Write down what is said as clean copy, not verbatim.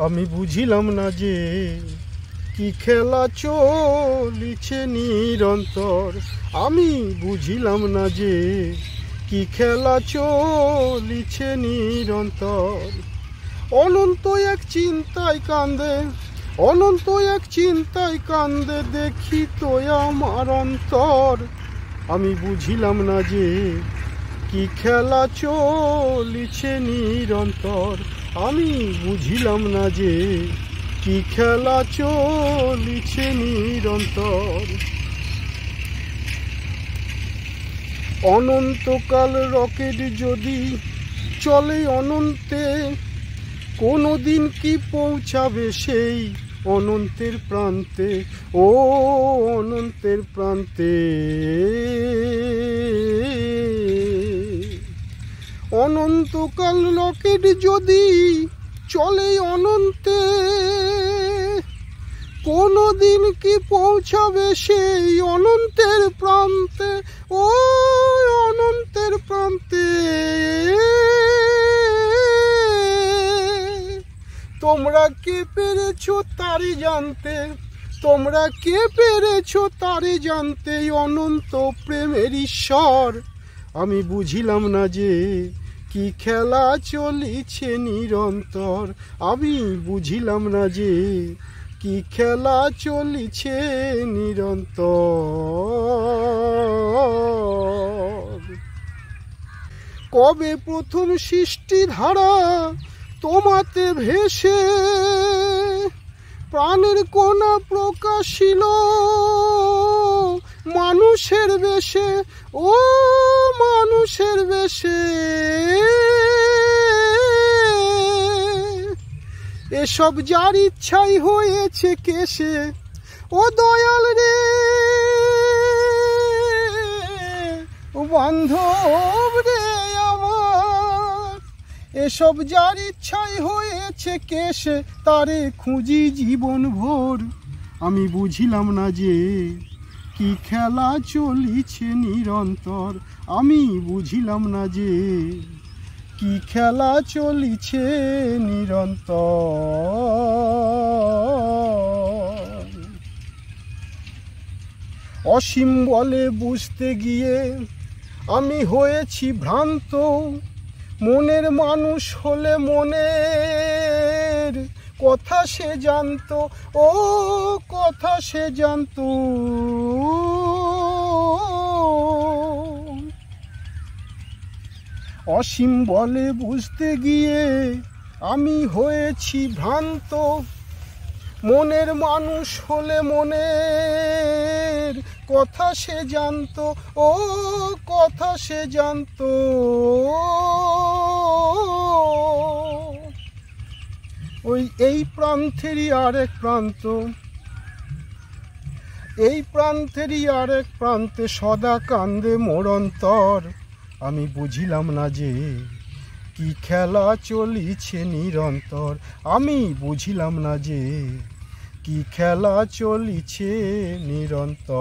আমি বুঝিলাম না যে কি খেলা চলিছে নিরন্তর। আমি বুঝিলাম না যে কি খেলা চলিছে নিরন্তর। অনন্ত এক চিন্তায় কান্দে, অনন্ত এক চিন্তায় কান্দে, দেখি তো আমার অন্তর। আমি বুঝিলাম না যে কি খেলা চলিছে নিরন্তর। আমি বুঝিলাম না যে কি খেলা চলিছে নিরন্তর। অনন্তকাল রকেট যদি চলে অনন্তে, কোনো দিন কি পৌঁছাবে সেই অনন্তের প্রান্তে? ও অনন্তের প্রান্তে। অনন্তকাল রকেট যদি চলে অনন্তে, কোনো দিন কি পৌঁছাবে সেই অনন্তের প্রান্তে? ও অনন্তের প্রান্তে। তোমরা কে পেরেছো তারে জানতে, তোমরা কে পেরেছো তারে জানতে অনন্ত প্রেমের ঈশ্বর। আমি বুঝিলাম না যে কি খেলা চলিছে নিরন্তর। আমি বুঝিলাম না যে কি খেলা চলিছে নিরন্তর। কবে প্রথম সৃষ্টি ধারা তোমাতে ভেসে প্রাণের কোনা প্রকাশিল মানুষের বেশে? ও মানুষের বেশে। এসব যার ইচ্ছাই হয়েছে কেসে, ও দয়াল রে, ও বান্ধব রে আমার। এসব যার ইচ্ছাই হয়েছে কেসে, তারে খুঁজি জীবন ভোর। আমি বুঝিলাম না যে কি খেলা চলিছে নিরন্তর। আমি বুঝিলাম না যে কি খেলা চলিছে নিরন্তর। অসীম বলে বুঝতে গিয়ে আমি হয়েছি ভ্রান্ত। মনের মানুষ হলে মনের কথা সে জানতো, ও কথা সে জানতো। অসীম বলে বুঝতে গিয়ে আমি হয়েছি ভ্রান্ত। মনের মানুষ হলে মনের কথা সে জানতো, ও কথা সে জানতো। ওই এই প্রান্তেরই আরেক প্রান্ত, এই প্রান্তেরই আরেক প্রান্তে সদা কান্দে মোর অন্তর। আমি বুঝিলাম না যে কি খেলা চলিছে নিরন্তর। আমি বুঝিলাম না যে কি খেলা চলিছে নিরন্তর।